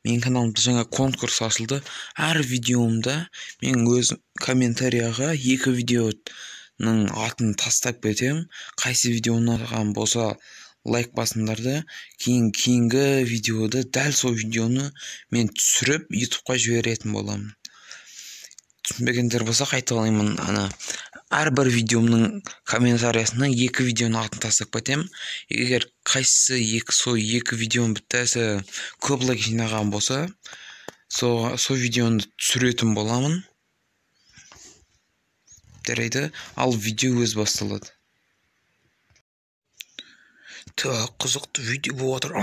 Менің каналымда жаңа конкурс ашылды. Әр видеомда мен өз комментарияға 2 видеоның атын тастап кетем. Қайсы видео ұнаған болса лайк басыңдар да, кейінгі видеода дәл сол видеоны мен түсіріп ютубқа жіберетін боламын. Түсінбегендер болса қайталаймын. Әрбір видеомның комментариясына 2 видеоның атын тастап кетем. Егер қайсысы сол 2 видеоның біттәсі көп лайк жинаған болса, сол видеоны түсіретін боламын. Жарайды, ал видео өз басталады. Так, қызықты видео болып отыр.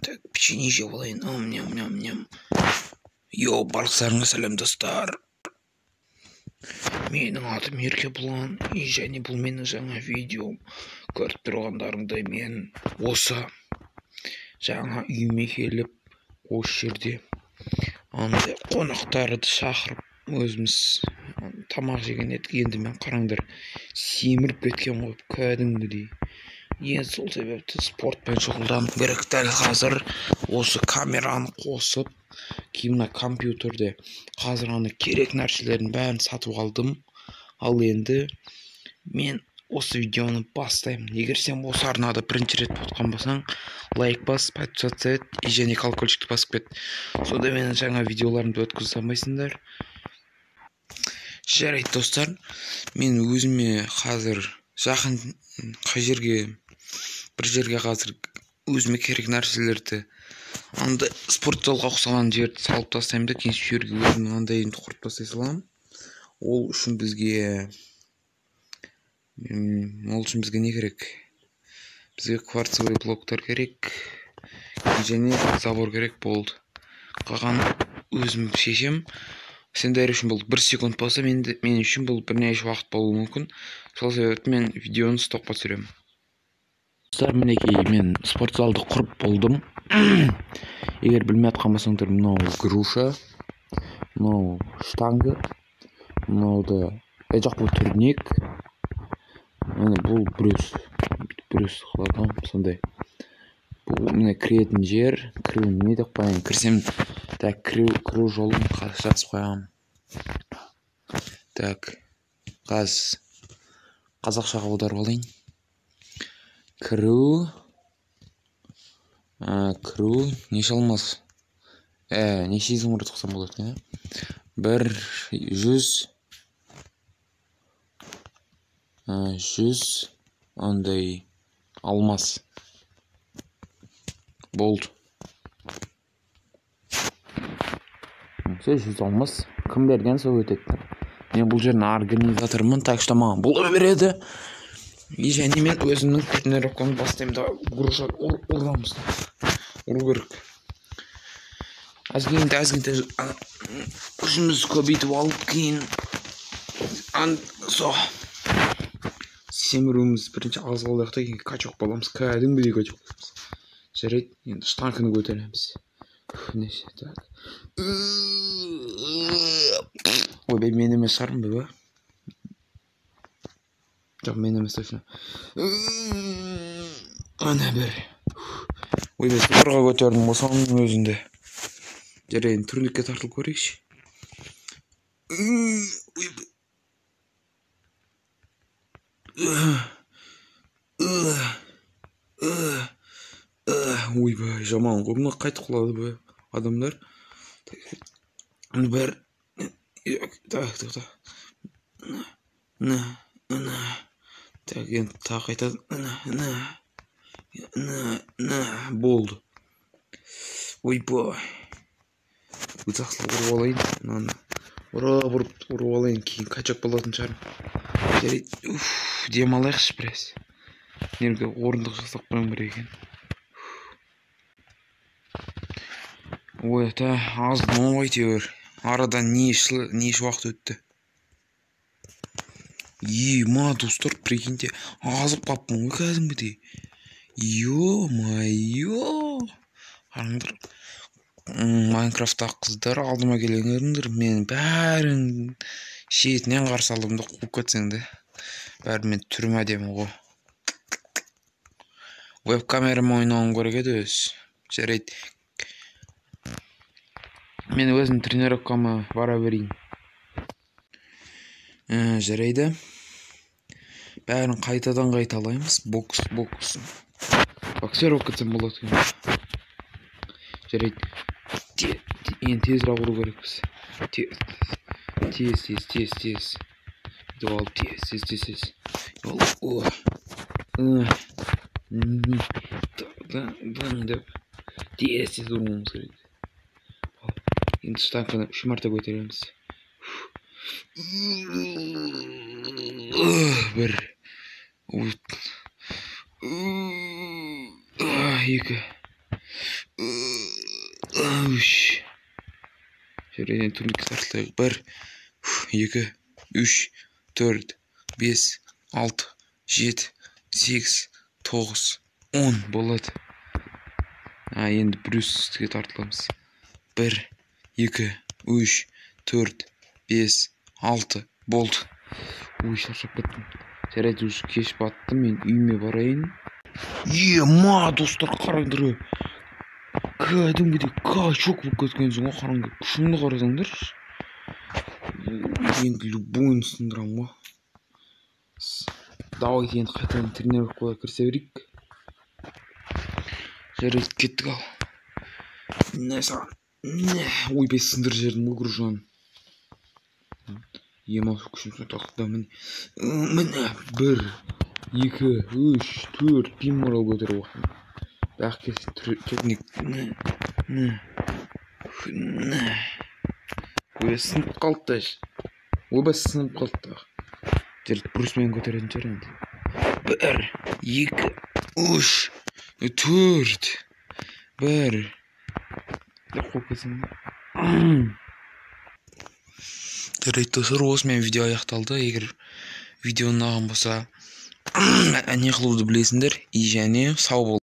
Так, печенье жеп алайын. Йо, барлықтарыңа сәлем достар. Менің атым Еркебұлан, және бұл менің жаңа видеом. Көріп тұрғандарыңдай мен осы жаңа үйіме келіп, осы жерде қонақтарды шақырып өзіміз тамақ жеген едік. Енді мен қараңдар, семіріп кеткен ғой, кәдімгідей. Енді сол себепті спортпен шұғылданып керек. Дәл қазір осы камераны қосып, кейімна компьютерде қазір керек нәрселерін бәрін сатып алдым. Ал енді мен осы видеоны бастаймын. Егер сен осы арнада бірінші рет болған болсаң, лайк бас, подписаться ет, және колокольчикті басып кет. Сонда менің жаңа видеоларымды өткізе алмайсыңдар. Жарайды достар, мен өзіме қазір жақын бір жерге қазір өзіме керек нәрселерді спортзалға ұқсаған жерді салып тастаймын да, кейін жерге өзімнің андайымды құрып тастай саламын. Ол үшін бізге не керек? Бізге кварцевый блоктар керек, және забор керек болды. Қалған өзім шешем. Сендер үшін бұл 1 секунд болса, мен үшін бұл бірнеше уақыт болуы мүмкін. Сол себепті мен видеоны стопқа түсіремін. Достар, мінекей мен спортзалды құрып болдым. Егер білмей атқан болсаңдар, мынау груша, мынау штанга, мынауды бұл турник, бұл брюс қылған, сондай. Бұл міне кіретін жер, кіру не деп қойайын, кірсем, так, кіру жолын жазып қоямын. Так, қазақшаға аударып алайын. Кіру, неше алмас? Неше изумруд қылсам болады екен, 100 андай алмас. Болды. 100 алмас. Кім берген сол өтеді. Мен бұл жерін организатормын, так что маған бұл береді. Және мен өзімнің тренировканы бастаймын да, груша ұрамыз. Ұру керек. Әзгенде күшіміз көбейтіп алып кейін семіруіміз бірінші азғалдақта кейін качок боламыз. Кәдімгідей качок боламыз. Жарайды, енді штангыны көтереміз. Неше, так. Ойбай, мен емес шығармын бе? Жоқ, мен емес точно. Ана бір. Ойбай, спорға көтердім осының өзінде. Жарайды, турникке тартылып көрейікші. Ойбай, жаман ғой, мұны қайтып құлады бе адамдар. Бір. Так. Так, енді тағы қайтады. Болды. Ойбай. Өтсақсылы ұрып алайын. Ұрып алайын, кейін качок болатын шығар. Жарайды, дем алайықшы біраз. Нерге орындық жасап қойым бір екен. Ой, аздың оңайтер. Арадан неше уақыт өтті. Ма, достар, прикиньте, азып қаппын ғой кәдімгідей. Ё-майо. Қараңдар. Майнкрафттағы қыздар алдыма келеңдеріңдер, мен бәрін шетінен қарсы алдымда қуып кетсеңді. Бәрі мен түрім әдемі ғой. Веб-камерам ойнауым керек еді өз. жарайды. Мен өзім тренировкама бара берейін. Жарайды. Бәрін қайтадан қайталаймыз. Бокс. Боксер болып кетсем болады екен. Жарайды. Енді тезірек ұру керекпіз. Тез. Бүйтіп алып тез. Деп тез ұруымыз керек. Енді штанганы 3 марта көтереміз. 1 2 3 жарайды, турник стартылайық. 1 2 3 4 5 6 7 8 9 10 болады. Енді брюске тартыламыз. 1 2 3 4 5 6 болды. Шаршап кеттім. Жарайды, уже кеш батты, мен үйіме барайын. Достар, қараңдар. Кәдімгідей качок болып кеткенсің ғой, қараңдар. Күшімді қарасаңдаршы. Енді любойын сындырам ғой. Давайте енді қайтадан тренировкаға кірісе берейік. Жарайды, кеттік ал. Ойбай, сындыр жердің ғой гружан. Емал күшім сонтақта міне. 1 2 3 4 пиморал көтер оған. Бәқке техник. Ойбай, сынып қалды. Жарайды, брусмен көтеретін шығар енді. 1 2 3 4 1 Жарайды, достар, осымен видео аяқталды. Егер видео ұнаған болса, не қылуды білесіңдер, и және сау бол.